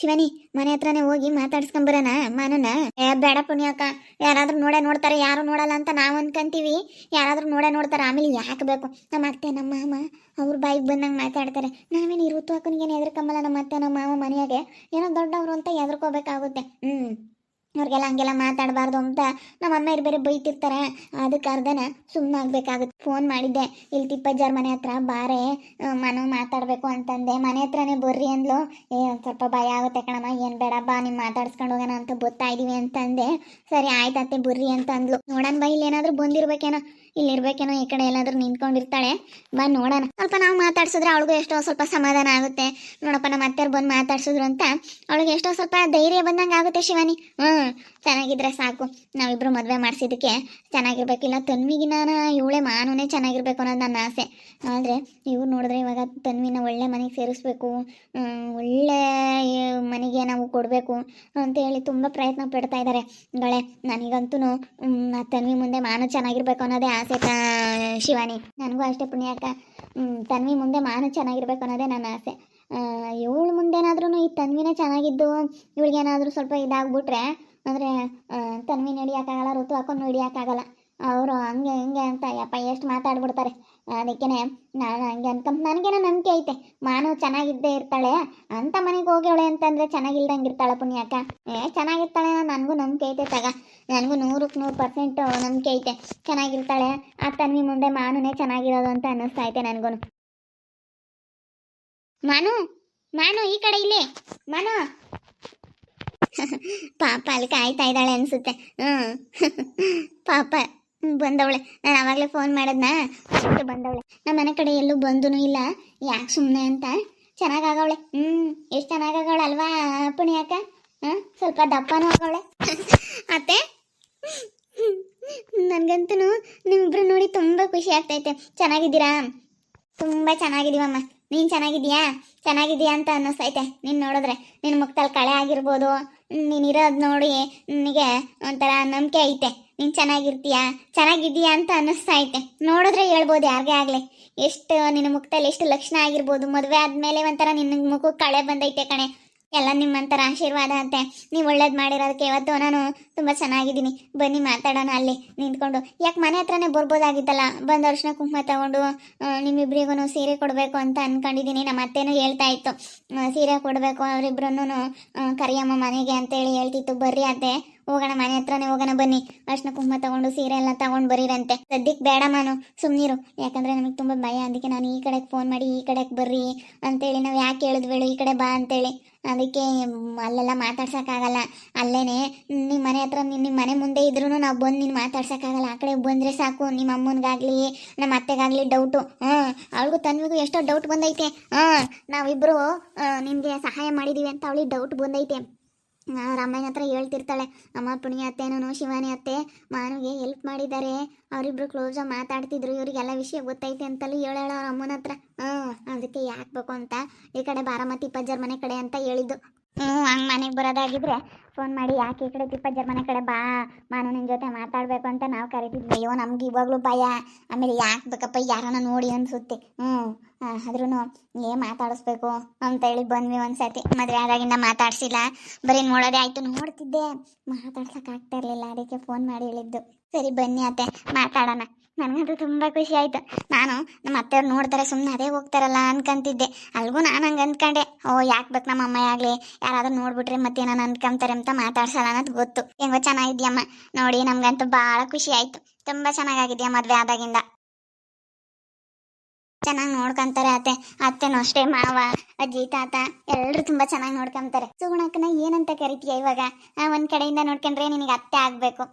ಶಿವಾನಿ, ಮನೆ ಹತ್ರನೇ ಹೋಗಿ ಮಾತಾಡ್ಸ್ಕೊಂಬರೋಣ ಮಾನನ. ಬೇಡ ಪುಣ್ಯಕ್ಕ, ಯಾರಾದ್ರೂ ನೋಡ್ತಾರೆ, ಯಾರು ನೋಡಲ್ಲ ಅಂತ ನಾವು ಅನ್ಕಂತೀವಿ. ಯಾರಾದ್ರೂ ನೋಡ್ತಾರೆ, ಆಮೇಲೆ ಯಾಕೆ ಬೇಕು? ನಮ್ಮ ಅತ್ತೆ ನಮ್ಮ ಮಾಮ ಅವ್ರ ಬಾಯಿಗೆ ಬಂದಂಗೆ ಮಾತಾಡ್ತಾರೆ. ನಾವೇನು ಇರುತ್ತು ಅಕ್ಕನಿಗೇನು ಎದ್ರಕಂಬಲ್ಲ. ನಮ್ಮ ಅತ್ತೆ ನಮ್ಮ ಮಾಮ ಮನೆಯಾಗೆ ಏನೋ ದೊಡ್ಡವರು ಅಂತ ಎದ್ರಕೋಬೇಕಾಗುತ್ತೆ. ಅವ್ರಿಗೆಲ್ಲ ಹಂಗೆಲ್ಲ ಮಾತಾಡಬಾರ್ದು ಅಂತ ನಮ್ಮ ಅಮ್ಮ ಬೇರೆ ಬೈತಿರ್ತಾರೆ. ಅದಕ್ಕೆ ಅರ್ಧನ ಸುಮ್ಮನಾಗಬೇಕಾಗುತ್ತೆ. ಫೋನ್ ಮಾಡಿದ್ದೆ, ಇಲ್ಲಿ ತಿಪ್ಪಜ್ಜಾರ್ ಮನೆ ಹತ್ರ ಬಾರೆ, ಮನು ಮಾತಾಡಬೇಕು ಅಂತಂದೆ. ಮನೆ ಹತ್ರನೇ ಬರ್ರಿ ಅಂದ್ಲು. ಸ್ವಲ್ಪ ಭಯ ಆಗುತ್ತೆ ಕಣಮ್ಮ, ಏನು ಬೇಡ ಬಾ, ನಿಮ್ಮ ಮಾತಾಡ್ಸ್ಕೊಂಡು ಹೋಗೋಣ ಅಂತ ಬರ್ತಾ ಇದೀವಿ ಅಂತಂದೆ. ಸರಿ ಆಯ್ತತ್ತೆ ಬರ್ರಿ ಅಂತ ಅಂದ್ಲು. ನೋಡೋಣ ಬಾ, ಇಲ್ಲಿ ಏನಾದರೂ ಬಂದಿರ್ಬೇಕೇನೋ, ಇಲ್ಲಿರ್ಬೇಕೇನೋ, ಈ ಕಡೆ ಎಲ್ಲಾದ್ರೂ ನಿಂತ್ಕೊಂಡಿರ್ತಾಳೆ. ಬಾ ನೋಡೋಣ. ಸ್ವಲ್ಪ ನಾವು ಮಾತಾಡ್ಸಿದ್ರೆ ಅವಳಿಗೂ ಎಷ್ಟೋ ಸ್ವಲ್ಪ ಸಮಾಧಾನ ಆಗುತ್ತೆ. ನೋಡಪ್ಪ ನಮ್ಮ ಅತ್ತೆಯವ್ರು ಬಂದು ಮಾತಾಡ್ಸಿದ್ರು ಅಂತ ಅವಳಿಗೆ ಎಷ್ಟೋ ಸ್ವಲ್ಪ ಧೈರ್ಯ ಬಂದಂಗೆ ಆಗುತ್ತೆ ಶಿವಾನಿ. ಚೆನ್ನಾಗಿದ್ರೆ ಸಾಕು. ನಾವಿಬ್ರು ಮದುವೆ ಮಾಡಿಸಿದ್ದಕ್ಕೆ ಚೆನ್ನಾಗಿರ್ಬೇಕಿಲ್ಲ, ತನ್ವಿಗಿನ ಇವಳೆ ಮಾನುನೇ ಚೆನ್ನಾಗಿರ್ಬೇಕು ಅನ್ನೋದು ನನ್ನ ಆಸೆ. ಆದರೆ ಇವ್ರು ನೋಡಿದ್ರೆ ಇವಾಗ ತನ್ವಿನ ಒಳ್ಳೆ ಮನೆಗೆ ಸೇರಿಸ್ಬೇಕು, ಒಳ್ಳೆ ಮನೆಗೆ ನಾವು ಕೊಡಬೇಕು ಅಂತೇಳಿ ತುಂಬ ಪ್ರಯತ್ನ ಪಡ್ತಾ ಇದ್ದಾರೆ ಗಳೇ. ನನಗಂತೂ ತನ್ವಿ ಮುಂದೆ ಮಾನು ಚೆನ್ನಾಗಿರ್ಬೇಕು ಅನ್ನೋದೇ ಆಸೆ ಶಿವಾನಿ. ನನಗೂ ಅಷ್ಟೇ ಪುಣ್ಯಕ್ಕ, ತನ್ವಿ ಮುಂದೆ ಮಾನು ಚೆನ್ನಾಗಿರ್ಬೇಕು ಅನ್ನೋದೇ ನನ್ನ ಆಸೆ. ಇವಳು ಮುಂದೇನಾದ್ರೂ ಈ ತನ್ವಿನೇ ಚೆನ್ನಾಗಿದ್ದು ಇವಳಿಗೇನಾದರೂ ಸ್ವಲ್ಪ ಇದಾಗ್ಬಿಟ್ರೆ ಅಂದರೆ ತನ್ವಿ ಹಿಡಿಯೋಕ್ಕಾಗಲ್ಲ, ಋತು ಹಾಕೊಂಡು ಹಿಡಿಯೋಕ್ಕಾಗಲ್ಲ. ಅವರು ಹಂಗೆ ಹಿಂಗೆ ಅಂತ ಯಪ್ಪ ಎಷ್ಟು ಮಾತಾಡ್ಬಿಡ್ತಾರೆ. ಅದಕ್ಕೇ ನಾನು ಹಂಗೆ ನನಗೇನೋ ನಂಬಿಕೆ ಐತೆ, ಮಾನು ಚೆನ್ನಾಗಿದ್ದೇ ಇರ್ತಾಳೆ ಅಂತ ಮನೆಗೆ ಹೋಗ್ಯವಳೆ ಅಂತಂದರೆ ಚೆನ್ನಾಗಿಲ್ದಂಗೆ ಇರ್ತಾಳೆ ಪುಣ್ಯಕ್ಕ. ಚೆನ್ನಾಗಿರ್ತಾಳೆ, ನನಗೂ ನಂಬಿಕೆ ಐತೆ ನನಗೂ 100% ನಂಬಿಕೆ ಐತೆ ಚೆನ್ನಾಗಿರ್ತಾಳೆ. ಆ ತನ್ವಿ ಮುಂದೆ ಮಾನುನೇ ಚೆನ್ನಾಗಿರೋದು ಅಂತ ಅನ್ನಿಸ್ತಾ ಐತೆ ನನಗೂ. ಮಾನು ಈ ಕಡೆ ಇಲ್ಲಿ ಮಾನು. ಪಾಪ ಅಲ್ಲಿ ಕಾಯ್ತಾ ಇದ್ದಾಳೆ ಅನ್ಸುತ್ತೆ. ಪಾಪ ಬಂದವಳೆ. ನಾನು ಆವಾಗಲೇ ಫೋನ್ ಮಾಡಿದ್ನ, ಅಷ್ಟು ಬಂದವಳೆ. ನಮ್ಮ ಮನೆ ಕಡೆ ಎಲ್ಲೂ ಬಂದೂ ಇಲ್ಲ, ಯಾಕೆ ಸುಮ್ಮನೆ ಅಂತ. ಚೆನ್ನಾಗಾಗವಳೆ. ಎಷ್ಟು ಚೆನ್ನಾಗಾಗವಳೆ ಅಲ್ವಾ ಪುಣ್ಯಕ್ಕ? ಸ್ವಲ್ಪ ದಪ್ಪನೂ ಆಗವಳೆ. ಅತ್ತೆ, ನನಗಂತೂ ನಿಮ್ಮಿಬ್ರು ನೋಡಿ ತುಂಬ ಖುಷಿ ಆಗ್ತೈತೆ. ಚೆನ್ನಾಗಿದ್ದೀರಾ? ತುಂಬ ಚೆನ್ನಾಗಿದ್ದೀವಮ್ಮ. ನೀನು ಚೆನ್ನಾಗಿದ್ದೀಯಾ ಅಂತ ಅನ್ನಿಸ್ತೈತೆ ನೀನು ನೋಡಿದ್ರೆ. ನಿನ್ನ ಮುಖದಲ್ಲಿ ಕಳೆ ಆಗಿರ್ಬೋದು, ನೀನಿರೋದು ನೋಡಿ ನಿನಗೆ ಒಂಥರ ನಂಬಿಕೆ ಐತೆ. ನೀನು ಚೆನ್ನಾಗಿದ್ದೀಯಾ ಅಂತ ಅನ್ನಿಸ್ತಾ ಐತೆ. ನೋಡಿದ್ರೆ ಹೇಳ್ಬೋದು ಯಾರಿಗೇ ಆಗಲಿ, ಎಷ್ಟು ನಿನ್ನ ಮುಖದಲ್ಲಿ ಎಷ್ಟು ಲಕ್ಷಣ ಆಗಿರ್ಬೋದು. ಮದುವೆ ಆದಮೇಲೆ ಒಂಥರ ನಿನ್ನ ಮುಖಕ್ಕೆ ಕಳೆ ಬಂದೈತೆ ಕಣೆ. ಎಲ್ಲ ನಿಮ್ಮಂಥರ ಆಶೀರ್ವಾದ ಅಂತೆ. ನೀವು ಒಳ್ಳೇದು ಮಾಡಿರೋದಕ್ಕೆ ಇವತ್ತು ನಾನು ತುಂಬ ಚೆನ್ನಾಗಿದ್ದೀನಿ. ಬನ್ನಿ ಮಾತಾಡೋಣ ಅಲ್ಲಿ ನಿಂತ್ಕೊಂಡು. ಯಾಕೆ ಮನೆ ಹತ್ರನೇ ಬರ್ಬೋದಾಗಿತ್ತಲ್ಲ, ಬಂದ ಅರ್ಶಿನ ಕುಂಕುಮ ತಗೊಂಡು ನಿಮ್ಮಿಬ್ರಿಗೂ ಸೀರೆ ಕೊಡಬೇಕು ಅಂತ ಅಂದ್ಕೊಂಡಿದ್ದೀನಿ. ನಮ್ಮ ಅತ್ತೆನೂ ಹೇಳ್ತಾ ಇತ್ತು ಸೀರೆ ಕೊಡಬೇಕು, ಅವರಿಬ್ರು ಕರಿಯಮ್ಮ ಮನೆಗೆ ಅಂತೇಳಿ ಹೇಳ್ತಿತ್ತು. ಬರ್ರಿ ಅತ್ತೆ ಹೋಗೋಣ, ಮನೆ ಹತ್ರನೇ ಹೋಗೋಣ ಬನ್ನಿ. ಅರ್ಶಿನ ಕುಂಕುಮ ತಗೊಂಡು ಸೀರೆ ಎಲ್ಲ ತಗೊಂಡು ಬರೀರಂತೆ. ಸದ್ಯಕ್ಕೆ ಬೇಡ ಮಾನು, ಸುಮ್ಮನಿರು. ಯಾಕಂದರೆ ನಮಗೆ ತುಂಬ ಭಯ. ಅದಕ್ಕೆ ನಾನು ಈ ಕಡೆಗೆ ಫೋನ್ ಮಾಡಿ ಈ ಕಡೆಗೆ ಬರ್ರಿ ಅಂತೇಳಿ ನಾವು ಯಾಕೆ ಹೇಳಿದ್ವೇಳು ಈ ಕಡೆ ಬಾ ಅಂತೇಳಿ. ಅದಕ್ಕೆ ಅಲ್ಲೆಲ್ಲ ಮಾತಾಡ್ಸೋಕ್ಕಾಗಲ್ಲ. ಅಲ್ಲೇನೆ ನಿಮ್ಮ ಮನೆ ಹತ್ರ ನಿಮ್ಮ ಮನೆ ಮುಂದೆ ಇದ್ರೂ ನಾವು ಬಂದು ನೀನು ಮಾತಾಡ್ಸೋಕ್ಕಾಗಲ್ಲ. ಆ ಕಡೆ ಬಂದರೆ ಸಾಕು ನಿಮ್ಮ ಅಮ್ಮನಿಗಾಗಲಿ ನಮ್ಮ ಅತ್ತೆಗಾಗಲಿ ಡೌಟು. ಅವಳಿಗೂ ತನ್ವಿಗೂ ಎಷ್ಟೋ ಡೌಟ್ ಬಂದೈತೆ. ನಾವಿಬ್ಬರು ನಿನಗೆ ಸಹಾಯ ಮಾಡಿದ್ದೀವಿ ಅಂತ ಅವಳಿಗೆ ಡೌಟ್ ಬಂದೈತೆ. ರಾಮಯ್ಯನ ಹತ್ರ ಹೇಳ್ತಿರ್ತಾಳೆ, ಅಮ್ಮ ಪುಣ್ಯ ಅತ್ತೆನೂ ಶಿವಾನಿ ಅತ್ತೆ ಮಾನುಗೆ ಹೆಲ್ಪ್ ಮಾಡಿದ್ದಾರೆ, ಅವರಿಬ್ರು ಕ್ಲೋಸಾಗಿ ಮಾತಾಡ್ತಿದ್ರು, ಇವರಿಗೆಲ್ಲ ವಿಷಯ ಗೊತ್ತೈತೆ ಅಂತಲೂ ಹೇಳೋಳ ಅವ್ರ ಅಮ್ಮನ ಹತ್ರ. ಅದಕ್ಕೆ ಯಾಕೆ ಬೇಕು ಅಂತ ಈ ಕಡೆ ಬಾರಾಮತಿ ತಿಪ್ಪಜ್ಜರ ಮನೆ ಕಡೆ ಅಂತ ಹೇಳಿದ್ದು. ಹಂಗೆ ಮನೆಗೆ ಬರೋದಾಗಿದ್ರೆ ಫೋನ್ ಮಾಡಿ ಯಾಕೆ ಈ ಕಡೆ ತಿಪ್ಪಜ್ಜರ ಮನೆ ಕಡೆ ಬಾ, ಮಾನು ನಿನ್ನ ಜೊತೆ ಮಾತಾಡಬೇಕು ಅಂತ ನಾವು ಕರಿತಿದ್ವಿ. ಅಯ್ಯೋ ನಮ್ಗೆ ಇವಾಗಲೂ ಭಯ. ಆಮೇಲೆ ಯಾಕೆ ಬೇಕಪ್ಪ, ಯಾರನ್ನ ನೋಡಿ ಅನಿಸುತ್ತೆ. ಆದ್ರೂ ಮಾತಾಡಿಸ್ಬೇಕು ಅಂತೇಳಿ ಬಂದ್ವಿ. ಒಂದ್ಸತಿ ಮದುವೆ ಆದಾಗಿಂದ ಮಾತಾಡ್ಸಿಲ್ಲ, ಬರೀ ನೋಡೋದೇ ಆಯಿತು. ನೋಡ್ತಿದ್ದೆ, ಮಾತಾಡ್ಸೋಕ್ಕಾಗ್ತಾ ಇರಲಿಲ್ಲ, ಅದಕ್ಕೆ ಫೋನ್ ಮಾಡಿ ಹೇಳಿದ್ದು. ಸರಿ ಬನ್ನಿ ಅತ್ತೆ ಮಾತಾಡೋಣ. ನನಗಂತೂ ತುಂಬ ಖುಷಿ ಆಯಿತು. ನಾನು ನಮ್ಮ ಅತ್ತೆಯವ್ರು ನೋಡ್ತಾರೆ ಸುಮ್ಮನೆ ಅದೇ ಹೋಗ್ತಾರಲ್ಲ ಅನ್ಕೊಂತಿದ್ದೆ. ಅಲ್ಗೂ ನಾನು ಹಂಗೆ ಅಂದ್ಕೊಂಡೆ, ಯಾಕೆ ಬೇಕು ನಮ್ಮ ಅಮ್ಮ ಆಗಲಿ ಯಾರಾದ್ರೂ ನೋಡ್ಬಿಟ್ರೆ ಮತ್ತೇನಾನು ಅನ್ಕೊಂತಾರೆ ಅಂತ ಮಾತಾಡ್ಸಲ್ಲ ಅನ್ನೋದು ಗೊತ್ತು. ಹೆಂಗೋ ಚೆನ್ನಾಗಿದ್ಯಮ್ಮ ನೋಡಿ, ನಮ್ಗಂತೂ ಭಾಳ ಖುಷಿ ಆಯಿತು. ತುಂಬ ಚೆನ್ನಾಗಿದ್ಯಾ ಮದುವೆ ಆದಾಗಿಂದ. ಚೆನ್ನಾಗಿ ನೋಡ್ಕೊಂತಾರೆ ಅತ್ತೆನೂ ಅಷ್ಟೇ, ಮಾವ ಅಜ್ಜಿ ತಾತ ಎಲ್ಲರೂ ತುಂಬ ಚೆನ್ನಾಗಿ ನೋಡ್ಕೊಂತಾರೆ. ಸುಗುಣಕ್ಕನ ಏನಂತ ಕರಿತೀಯ ಇವಾಗ? ಒಂದ್ ಕಡೆಯಿಂದ ನೋಡ್ಕೊಂಡ್ರೆ ನಿನಗೆ ಅತ್ತೆ ಆಗ್ಬೇಕು,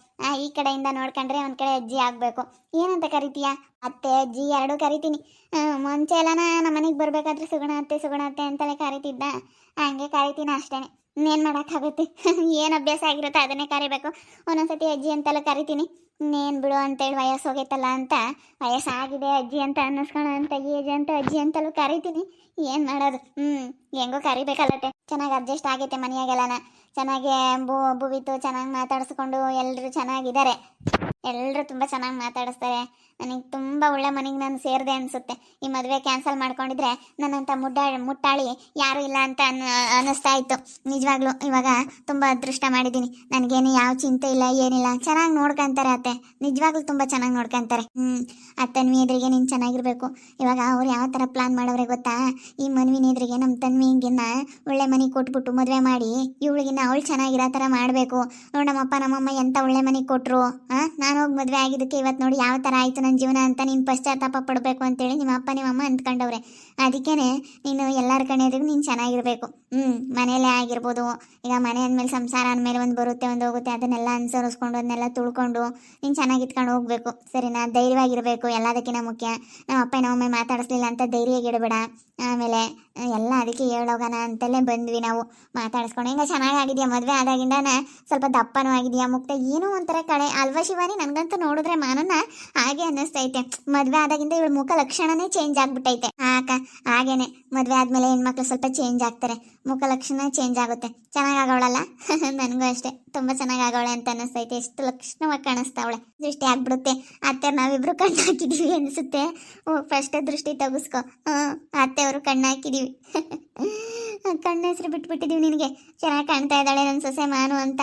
ಈ ಕಡೆಯಿಂದ ನೋಡ್ಕೊಂಡ್ರೆ ಒಂದ್ ಕಡೆ ಅಜ್ಜಿ ಆಗ್ಬೇಕು. ಏನಂತ ಕರಿತೀಯ? ಅತ್ತೆ ಅಜ್ಜಿ ಎರಡೂ ಕರಿತೀನಿ. ಮುಂಚೆ ಎಲ್ಲ ನಮ್ಮ ಮನೆಗೆ ಬರ್ಬೇಕಾದ್ರೆ ಸುಗುಣ ಅತ್ತೆ ಅಂತಲೇ ಕರಿತಿದ್ದ, ಹಂಗೆ ಕರಿತೀನಿ ಅಷ್ಟೇನೆ. ಇನ್ನೇನು ಮಾಡೋಕ್ಕಾಗುತ್ತೆ, ಏನು ಅಭ್ಯಾಸ ಆಗಿರುತ್ತೆ ಅದನ್ನೇ ಕರಿಬೇಕು. ಒಂದೊಂದ್ಸತಿ ಅಜ್ಜಿ ಅಂತೆಲ್ಲ ಕರಿತೀನಿ. ಇನ್ನೇನು ಬಿಡು ಅಂತೇಳಿ ವಯಸ್ಸು ಹೋಗೈತಲ್ಲ ಅಂತ, ವಯಸ್ಸಾಗಿದೆ ಅಜ್ಜಿ ಅಂತ ಅನ್ನಿಸ್ಕೊಳ ಅಂತ ಏಜ್ ಅಂತ ಅಜ್ಜಿ ಅಂತಲೂ ಕರಿತೀನಿ. ಏನು ಮಾಡೋದು, ಹೆಂಗೋ ಕರಿಬೇಕಲ್ಲತ್ತೆ. ಚೆನ್ನಾಗಿ ಅಡ್ಜಸ್ಟ್ ಆಗೈತೆ ಮನೆಯಾಗೆಲ್ಲನ, ಚೆನ್ನಾಗಿ ಭುವಿತು ಚೆನ್ನಾಗಿ ಮಾತಾಡಿಸ್ಕೊಂಡು ಎಲ್ಲರೂ ಚೆನ್ನಾಗಿದ್ದಾರೆ. ಎಲ್ಲರೂ ತುಂಬ ಚೆನ್ನಾಗಿ ಮಾತಾಡಿಸ್ತಾರೆ. ನನಗೆ ತುಂಬ ಒಳ್ಳೆ ಮನೆಗೆ ನಾನು ಸೇರಿದೆ ಅನಿಸುತ್ತೆ. ಈ ಮದುವೆ ಕ್ಯಾನ್ಸಲ್ ಮಾಡ್ಕೊಂಡಿದ್ರೆ ನನ್ನಂಥ ಮುಟ್ಟಾಳಿ ಯಾರೂ ಇಲ್ಲ ಅಂತ ಅನ್ನಿಸ್ತಾ ಇತ್ತು. ನಿಜವಾಗ್ಲೂ ಇವಾಗ ತುಂಬ ಅದೃಷ್ಟ ಮಾಡಿದ್ದೀನಿ. ನನಗೇನು ಯಾವ ಚಿಂತೆ ಇಲ್ಲ, ಏನಿಲ್ಲ. ಚೆನ್ನಾಗಿ ನೋಡ್ಕೊಂತಾರೆ ಅತ್ತೆ, ನಿಜವಾಗ್ಲೂ ತುಂಬ ಚೆನ್ನಾಗಿ ನೋಡ್ಕೊಂತಾರೆ. ತನ್ವಿ ಎದುರಿಗೆ ನೀನು ಚೆನ್ನಾಗಿರ್ಬೇಕು. ಇವಾಗ ಅವ್ರು ಯಾವ ಥರ ಪ್ಲಾನ್ ಮಾಡೋರೆ ಗೊತ್ತಾ? ಈ ಮನ್ವಿನ ಎದುರಿಗೆ ನಮ್ಮ ತನ್ವಿಗಿನ್ನ ಒಳ್ಳೆ ಮನೆ ಕೊಟ್ಬಿಟ್ಟು ಮದುವೆ ಮಾಡಿ ಇವಳಿಗಿನ್ನ ಅವಳು ಚೆನ್ನಾಗಿರೋ ಥರ ಮಾಡಬೇಕು. ನೋಡಿ ನಮ್ಮಪ್ಪ ನಮ್ಮಮ್ಮ ಎಂಥ ಒಳ್ಳೆ ಮನೆಗೆ ಕೊಟ್ಟರು. ನಾನು ಹೋಗಿ ಮದುವೆ ಆಗಿದ್ದಕ್ಕೆ ಇವತ್ತು ನೋಡಿ ಯಾವ ಥರ ಆಯಿತು ನನ್ನ ಜೀವನ ಅಂತ ನೀನು ಪಶ್ಚಾತ್ತಾಪ ಪಡಬೇಕು ಅಂತೇಳಿ ನಿಮ್ಮ ಅಪ್ಪ ನಿಮ್ಮಮ್ಮ ಅಂದ್ಕೊಂಡವ್ರೆ. ಅದಕ್ಕೇ ನೀನು ಎಲ್ಲರ ಕಣ್ಣೆದ್ರಿಗೂ ನೀನು ಚೆನ್ನಾಗಿರಬೇಕು. ಮನೇಲೇ ಆಗಿರ್ಬೋದು. ಈಗ ಮನೆ ಅಂದಮೇಲೆ ಸಂಸಾರ ಅಂದಮೇಲೆ ಒಂದು ಬರುತ್ತೆ ಒಂದು ಹೋಗುತ್ತೆ, ಅದನ್ನೆಲ್ಲ ಅನುಸರಿಸ್ಕೊಂಡು ಅದನ್ನೆಲ್ಲ ತುಳ್ಕೊಂಡು ನೀನು ಚೆನ್ನಾಗಿ ಇಟ್ಕೊಂಡು ಹೋಗ್ಬೇಕು. ಸರಿನಾ? ಧೈರ್ಯವಾಗಿರಬೇಕು, ಎಲ್ಲದಕ್ಕಿಂತ ಮುಖ್ಯ. ನಮ್ಮ ಅಪ್ಪ ನಮ್ಮಮ್ಮ ಮಾತಾಡಿಸ್ಲಿಲ್ಲ ಅಂತ ಧೈರ್ಯಗಿಡಬೇಡ. ಆಮೇಲೆ ಎಲ್ಲ ಅದಕ್ಕೆ ಹೇಳೋಗೋಣ ಅಂತಲೇ ಬಂದ್ವಿ ನಾವು ಮಾತಾಡಿಸ್ಕೊಂಡು. ಹಿಂಗೆ ಚೆನ್ನಾಗಾಗಿದೆಯಾ ಮದುವೆ ಆದಾಗಿಂದಾನೆ ಸ್ವಲ್ಪ ದಪ್ಪನೂ ಆಗಿದೆಯಾ ಮುಕ್ತ ಏನೋ ಒಂಥರ ಕಳೆ ಅಲ್ವಾ ಶಿವಾನಿ? ನನಗಂತೂ ನೋಡಿದ್ರೆ ಮಾನನ್ನ ಹಾಗೆ ಅನ್ನಿಸ್ತೈತೆ. ಮದುವೆ ಆದಾಗಿಂದ ಇವಳು ಮುಖ ಲಕ್ಷಣನೇ ಚೇಂಜ್ ಆಗ್ಬಿಟ್ಟೈತೆ. ಹಾಗೇನೆ ಮದುವೆ ಆದಮೇಲೆ ಹೆಣ್ಮಕ್ಳು ಸ್ವಲ್ಪ ಚೇಂಜ್ ಆಗ್ತಾರೆ, ಮುಖ ಲಕ್ಷಣ ಚೇಂಜ್ ಆಗುತ್ತೆ. ಚೆನ್ನಾಗಾಗವಳಲ್ಲ? ನನಗೂ ಅಷ್ಟೇ ತುಂಬ ಚೆನ್ನಾಗಾಗವಳೆ ಅಂತ ಅನ್ನಿಸ್ತೈತೆ. ಎಷ್ಟು ಲಕ್ಷಣವಾಗಿ ಕಾಣಿಸ್ತಾವಳೆ. ದೃಷ್ಟಿ ಆಗ್ಬಿಡುತ್ತೆ. ಅತ್ತೆ ನಾವಿಬ್ರು ಕಣ್ಣು ಹಾಕಿದ್ದೀವಿ ಅನಿಸುತ್ತೆ. ಫಸ್ಟ್ ದೃಷ್ಟಿ ತೆಗಿಸ್ಕೊ. ಅತ್ತೆಯವರು ಕಣ್ಣು ಹಾಕಿದ್ದೀವಿ. ಕಣ್ಣು ಹೆಸರು ಬಿಟ್ಬಿಟ್ಟಿದ್ದೀವಿ ನಿನಗೆ. ಚೆನ್ನಾಗಿ ಕಾಣ್ತಾ ಇದ್ದಾಳೆ ನನ್ನ ಸೊಸೆ ಮಾನು ಅಂತ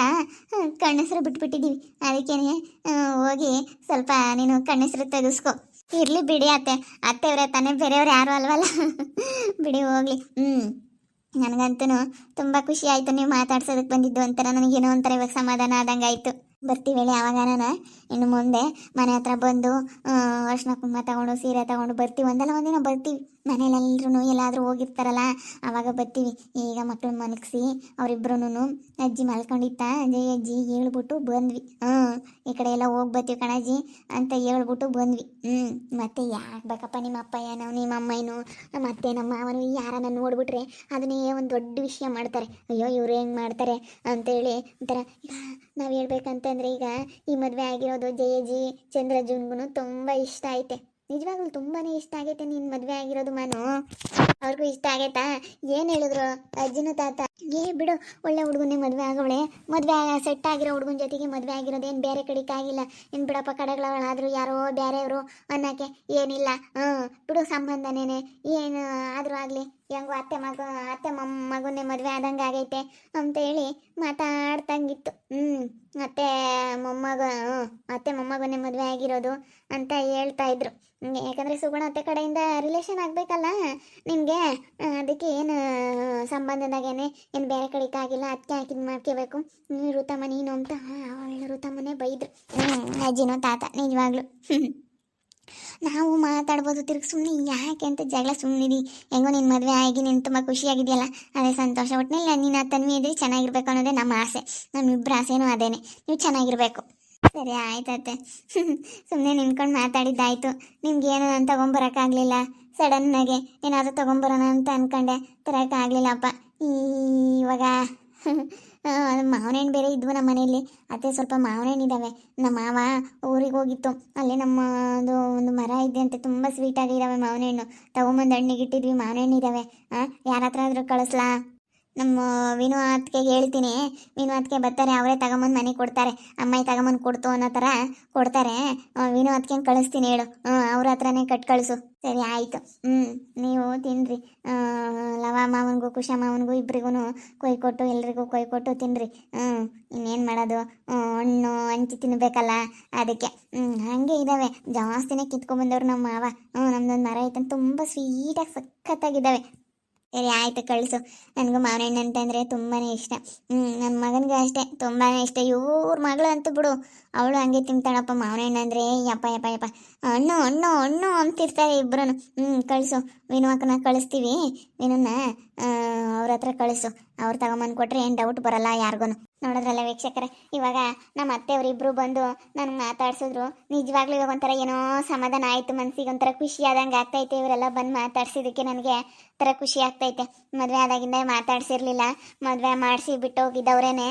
ಕಣ್ಣು ಹೆಸರು ಬಿಟ್ಬಿಟ್ಟಿದ್ದೀವಿ. ಅದಕ್ಕೇನೆ ಹೋಗಿ ಸ್ವಲ್ಪ ನೀನು ಕಣ್ಣು ಹೆಸರು ತೆಗೆಸ್ಕೊ. ಇರಲಿ ಬಿಡಿ ಅತ್ತೆಯವರೇ ತಾನೇ, ಬೇರೆಯವ್ರು ಯಾರು ಅಲ್ವಲ್ಲ. ಬಿಡಿ ಹೋಗ್ಲಿ. ನನಗಂತೂ ತುಂಬ ಖುಷಿ ಆಯಿತು ನೀವು ಮಾತಾಡ್ಸೋದಕ್ಕೆ ಬಂದಿದ್ದು ಅಂತಾರೆ. ನನಗೇನೋ ಒಂಥರ ಇವಾಗ ಸಮಾಧಾನ ಆದಂಗೆ ಆಯಿತು. ಬರ್ತೀವಿ ಹೇಳಿ ಯಾವಾಗಾನ ಇನ್ನು ಮುಂದೆ ಮನೆ ಹತ್ರ ಬಂದು ಅರ್ಶಿನ ಕುಂಕುಮ ತಗೊಂಡು ಸೀರೆ ತಗೊಂಡು ಬರ್ತೀವಿ. ಒಂದಿನ ಬರ್ತೀವಿ. ಮನೇಲೆಲ್ಲರೂ ಎಲ್ಲಾದರೂ ಹೋಗಿರ್ತಾರಲ್ಲ ಆವಾಗ ಬರ್ತೀವಿ. ಈಗ ಮಕ್ಕಳು ಮಲಗಿಸಿ ಅವರಿಬ್ರು ಅಜ್ಜಿ ಮಲ್ಕೊಂಡಿತ್ತ ಅಜ್ಜಿ ಹೇಳ್ಬಿಟ್ಟು ಬಂದ್ವಿ. ಈ ಕಡೆ ಎಲ್ಲ ಹೋಗಿ ಬರ್ತೀವಿ ಕಣಜ್ಜಿ ಅಂತ ಹೇಳ್ಬಿಟ್ಟು ಬಂದ್ವಿ. ಮತ್ತೆ ಯಾಕೆ ಬೇಕಪ್ಪ ನಿಮ್ಮ ಅಪ್ಪ ಏನೋ ನಿಮ್ಮ ಅಮ್ಮ ಏನು ಮತ್ತೆ ನಮ್ಮ ಮಾವನು ಯಾರನ್ನ ನೋಡ್ಬಿಟ್ರೆ ಅದನ್ನೇ ಒಂದು ದೊಡ್ಡ ವಿಷಯ ಮಾಡ್ತಾರೆ. ಅಯ್ಯೋ ಇವ್ರು ಹೆಂಗೆ ಮಾಡ್ತಾರೆ ಅಂತೇಳಿ ಒಂಥರ. ಈಗ ನಾವು ಹೇಳ್ಬೇಕಂತಂದ್ರೆ ಈಗ ಈ ಮದುವೆ ಆಗಿರೋದು ಜಯಜಿ ಚಂದ್ರಜುನ್ಗೂ ತುಂಬ ಇಷ್ಟ ಐತೆ. ನಿಜವಾಗ್ಲೂ ತುಂಬಾ ಇಷ್ಟ ಆಗೈತೆ ನೀನು ಮದುವೆ ಆಗಿರೋದು ಮಾನು. ಅವ್ರಿಗೂ ಇಷ್ಟ ಆಗೈತಾ? ಏನು ಹೇಳಿದ್ರು ಅಜ್ಜಿನ ತಾತ? ಬಿಡು, ಒಳ್ಳೆ ಹುಡುಗನೇ ಮದುವೆ ಆಗೋಳೆ. ಮದುವೆ ಸೆಟ್ ಆಗಿರೋ ಹುಡುಗನ ಜೊತೆಗೆ ಮದುವೆ ಆಗಿರೋದು ಏನು ಬೇರೆ ಕಡೆಗಾಗಿಲ್ಲ. ಇನ್ನು ಬಿಡಪ್ಪ ಕಡೆಗಳಾದರೂ ಯಾರೋ ಬೇರೆಯವರು ಅನ್ನೋಕ್ಕೆ ಏನಿಲ್ಲ. ಬಿಡು, ಸಂಬಂಧನೇನೆ ಏನು ಆದರೂ ಆಗಲಿ. ಹೆಂಗೋ ಅತ್ತೆ ಮಗನ್ನೇ ಮದುವೆ ಆದಂಗೆ ಆಗೈತೆ ಅಂತ ಹೇಳಿ ಮಾತಾಡ್ತಂಗಿತ್ತು. ಅತ್ತೆ ಮೊಮ್ಮಗನ್ನೇ ಮದುವೆ ಆಗಿರೋದು ಅಂತ ಹೇಳ್ತಾ ಇದ್ರು. ಯಾಕಂದರೆ ಸುಗುಣ ಅತ್ತೆ ಕಡೆಯಿಂದ ರಿಲೇಷನ್ ಆಗಬೇಕಲ್ಲ ನಿನಗೆ. ಅದಕ್ಕೆ ಏನು ಸಂಬಂಧದಾಗೇನೆ ಏನು ಬೇರೆ ಕಡೆಗಾಗಿಲ್ಲ. ಅದಕ್ಕೆ ಹಾಕಿದ್ ಮಾಡ್ಕೋಬೇಕು. ಋತಮ್ಮ ನೀನು ಅಂತ ಅವಳು ಋತಮ್ಮನೇ ಬೈದ್ರು ಅಜ್ಜಿನೋ ತಾತ. ನಿಜವಾಗ್ಲು ನಾವು ಮಾತಾಡ್ಬೋದು ತಿರ್ಗಿ. ಸುಮ್ಮನೆ ಯಾಕೆ ಅಂತ ಜಗಳ ಸುಮ್ಮನಿರಿ. ಹೆಂಗೋ ನಿನ್ನ ಮದುವೆ ಆಗಿ ನೀನು ತುಂಬ ಖುಷಿಯಾಗಿದೆಯಲ್ಲ, ಅದೇ ಸಂತೋಷ. ಒಟ್ಟಿನಲ್ಲಿ ನೀನು ತನ್ವಿ ಇದ್ರೆ ಚೆನ್ನಾಗಿರ್ಬೇಕು ಅನ್ನೋದೇ ನಮ್ಮ ಆಸೆ. ನಮ್ಮಿಬ್ಬರ ಆಸೆನೂ ಅದೇನೆ, ನೀವು ಚೆನ್ನಾಗಿರಬೇಕು. ಸರಿ ಆಯ್ತತ್ತೆ. ಸುಮ್ಮನೆ ನಿಂತ್ಕೊಂಡು ಮಾತಾಡಿದ್ದಾಯ್ತು. ನಿಮ್ಗೇನು ನಾನು ತೊಗೊಂಬರೋಕ್ಕಾಗಲಿಲ್ಲ. ಸಡನ್ನಾಗೆ ಏನಾದರೂ ತೊಗೊಂಬರೋಣ ಅಂತ ಅಂದ್ಕೊಂಡೆ, ತರೋಕ್ಕಾಗಲಿಲ್ಲಪ್ಪ. ಇವಾಗ ಮಾವಿನ ಹಣ್ಣು ಬೇರೆ ಇದ್ವು ನಮ್ಮ ಮನೆಯಲ್ಲಿ. ಅತ್ತೆ ಸ್ವಲ್ಪ ಮಾವಿನ ಹಣ್ಣಿದ್ದಾವೆ. ನಮ್ಮ ಮಾವ ಊರಿಗೆ ಹೋಗಿತ್ತು, ಅಲ್ಲಿ ನಮ್ಮದು ಒಂದು ಮರ ಇದೆ ಅಂತೆ, ತುಂಬ ಸ್ವೀಟಾಗಿದ್ದಾವೆ ಮಾವಿನ ಹಣ್ಣು. ತೊಗೊಂಬಂದು ಹಣ್ಣಿಗೆ ಇಟ್ಟಿದ್ವಿ, ಮಾವಿನ ಹಣ್ಣು ಇದ್ದಾವೆ. ಯಾರ ಹತ್ರ ಆದರೂ ಕಳಿಸ್ಲಾ? ನಮ್ಮ ವಿನು ಅತ್ತಿಗೆ ಹೇಳ್ತೀನಿ. ವಿನು ಅತ್ತಿಗೆ ಬರ್ತಾರೆ, ಅವರೇ ತಗೊಂಬಂದು ಮನೆಗೆ ಕೊಡ್ತಾರೆ. ಅಮ್ಮಾಯಿ ತಗೊಂಬಂದು ಕೊಡ್ತು ಅನ್ನೋ ಥರ ಕೊಡ್ತಾರೆ. ವಿನು ಅತ್ತಿಗೆ ಕಳಿಸ್ತೀನಿ ಹೇಳು, ಅವ್ರ ಹತ್ರನೇ ಕಟ್ ಕಳಿಸು. ಸರಿ ಆಯಿತು. ನೀವು ತಿನ್ನಿರಿ. ಲವ ಮಾವನಿಗೂ ಕುಶ ಮಾವನಿಗೂ ಇಬ್ಬರಿಗೂ ಕೊಯ್ಕೊಟ್ಟು ಎಲ್ರಿಗೂ ಕೊಯ್ಕೊಟ್ಟು ತಿನ್ನಿರಿ. ಇನ್ನೇನು ಮಾಡೋದು, ಹಣ್ಣು ಹಂಚಿ ತಿನ್ನಬೇಕಲ್ಲ ಅದಕ್ಕೆ. ಹಾಗೆ ಇದ್ದಾವೆ, ಜಾಸ್ತಿನೇ ಕಿತ್ಕೊಂಡ್ಬಂದವ್ರು ನಮ್ಮ ಮಾವ. ನಮ್ದೊಂದು ಮರ ಐತಂತ ತುಂಬ ಸ್ವೀಟಾಗಿ ಸಖತ್ತಾಗಿದ್ದಾವೆ. ಸರಿ ಆಯಿತು ಕಳಿಸು. ನನಗೂ ಮಾವಿನ ಹಣ್ಣು ಅಂತಂದರೆ ತುಂಬಾ ಇಷ್ಟ. ನನ್ನ ಮಗನಿಗೆ ಅಷ್ಟೇ ತುಂಬಾ ಇಷ್ಟ. ಇವ್ರ ಮಗಳು ಅಂತೂ ಬಿಡು, ಅವಳು ಹಂಗೆ ತಿಂತಾಳಪ್ಪ ಮಾವಿನ ಹಣ್ಣು ಅಂದರೆ. ಯಪ್ಪ ಹಣ್ಣು ಹಣ್ಣು ಹಣ್ಣು ಅಂತಿರ್ತಾರೆ ಇಬ್ಬರೂ. ಕಳಿಸು. ವಿನು ಅಕ್ಕನ ಕಳಿಸ್ತೀವಿ. ವಿನುನ್ನ ಅವ್ರ ಹತ್ರ ಕಳಿಸು. ಅವ್ರು ತಗೊಂಬಂದು ಕೊಟ್ಟರೆ ಏನು ಡೌಟ್ ಬರಲ್ಲ ಯಾರಿಗೂ. ನೋಡಿದ್ರಲ್ಲ ವೀಕ್ಷಕರೇ, ಇವಾಗ ನಮ್ಮ ಅತ್ತೆಯವರಿಬ್ಬರು ಬಂದು ನನಗೆ ಮಾತಾಡ್ಸಿದ್ರು. ನಿಜವಾಗ್ಲೂ ಇವಾಗ ಒಂಥರ ಏನೋ ಸಮಾಧಾನ ಆಯಿತು, ಮನಸ್ಸಿಗೆ ಒಂಥರ ಖುಷಿ ಆದಂಗೆ ಆಗ್ತೈತೆ. ಇವರೆಲ್ಲ ಬಂದು ಮಾತಾಡ್ಸಿದ್ದಕ್ಕೆ ನನಗೆ ಥರ ಖುಷಿ ಆಗ್ತೈತೆ. ಮದುವೆ ಆದಾಗಿಂದ ಮಾತಾಡ್ಸಿರ್ಲಿಲ್ಲ, ಮದುವೆ ಮಾಡಿಸಿ ಬಿಟ್ಟು ಹೋಗಿದ್ದವ್ರೇನೆ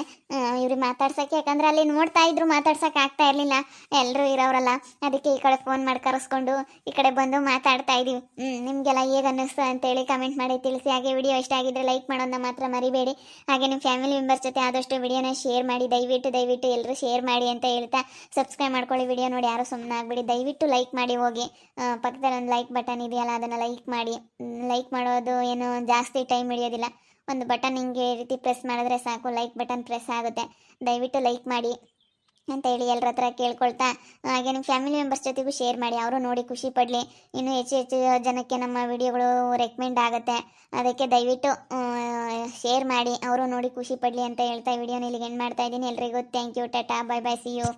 ಇವ್ರಿಗೆ ಮಾತಾಡ್ಸೋಕ್ಕೆ, ಯಾಕಂದ್ರೆ ಅಲ್ಲಿ ನೋಡ್ತಾ ಇದ್ರು ಮಾತಾಡ್ಸೋಕೆ ಆಗ್ತಾ ಇರಲಿಲ್ಲ, ಎಲ್ಲರೂ ಇರೋರಲ್ಲ. ಅದಕ್ಕೆ ಈ ಕಡೆ ಫೋನ್ ಮಾಡಿ ಕರೆಸ್ಕೊಂಡು ಈ ಕಡೆ ಬಂದು ಮಾತಾಡ್ತಾ ಇದೀವಿ. ನಿಮಗೆಲ್ಲ ಹೇಗೆ ಅನ್ನಿಸ್ತು ಅಂತೇಳಿ ಕಮೆಂಟ್ ಮಾಡಿ ತಿಳಿಸಿ. ಹಾಗೆ ವಿಡಿಯೋ ಇಷ್ಟ ಆಗಿದ್ರೆ ಲೈಕ್ ಮಾಡೋದನ್ನ ಮಾತ್ರ ಮರಿಬೇಡಿ. ಹಾಗೆ ನಿಮ್ಮ ಫ್ಯಾಮಿಲಿ ಮೆಂಬರ್ಸ್ ಜೊತೆ ಆದಷ್ಟು ವಿಡಿಯೋನ ಶೇರ್ ಮಾಡಿ, ದಯವಿಟ್ಟು ಎಲ್ಲರೂ ಶೇರ್ ಮಾಡಿ ಅಂತ ಹೇಳ್ತಾ ಸಬ್ಸ್ಕ್ರೈಬ್ ಮಾಡ್ಕೊಳ್ಳಿ. ವಿಡಿಯೋ ನೋಡಿ ಯಾರು ಸುಮ್ಮನೆ ಆಗಬೇಡಿ, ದಯವಿಟ್ಟು ಲೈಕ್ ಮಾಡಿ ಹೋಗಿ. ಪಕ್ಕದಲ್ಲಿ ಒಂದು ಲೈಕ್ ಬಟನ್ ಇದೆಯಲ್ಲ, ಅದನ್ನು ಲೈಕ್ ಮಾಡಿ. ಲೈಕ್ ಮಾಡೋದು ಏನು ಜಾಸ್ತಿ ಟೈಮ್ ಹಿಡಿಯೋದಿಲ್ಲ, ಒಂದು ಬಟನ್ ಹಿಂಗೆ ಈ ರೀತಿ ಪ್ರೆಸ್ ಮಾಡಿದ್ರೆ ಸಾಕು, ಲೈಕ್ ಬಟನ್ ಪ್ರೆಸ್ ಆಗುತ್ತೆ. ದಯವಿಟ್ಟು ಲೈಕ್ ಮಾಡಿ ಅಂತ ಹೇಳಿ ಎಲ್ಲರ ಹತ್ರ ಕೇಳ್ಕೊಳ್ತಾ, ಹಾಗೆ ನಿಮ್ಮ ಫ್ಯಾಮಿಲಿ ಮೆಂಬರ್ಸ್ ಜೊತೆಗೂ ಶೇರ್ ಮಾಡಿ, ಅವರು ನೋಡಿ ಖುಷಿ ಪಡಲಿ. ಇನ್ನೂ ಹೆಚ್ಚು ಜನಕ್ಕೆ ನಮ್ಮ ವಿಡಿಯೋಗಳು ರೆಕಮೆಂಡ್ ಆಗುತ್ತೆ. ಅದಕ್ಕೆ ದಯವಿಟ್ಟು ಶೇರ್ ಮಾಡಿ, ಅವರು ನೋಡಿ ಖುಷಿ ಪಡಲಿ ಅಂತ ಹೇಳ್ತಾ ವಿಡಿಯೋನ ಇಲ್ಲಿಗೆ ಎಂಡ್ ಮಾಡ್ತಾ ಇದ್ದೀನಿ. ಎಲ್ರಿಗೂ thank you, tata, bye bye, see you.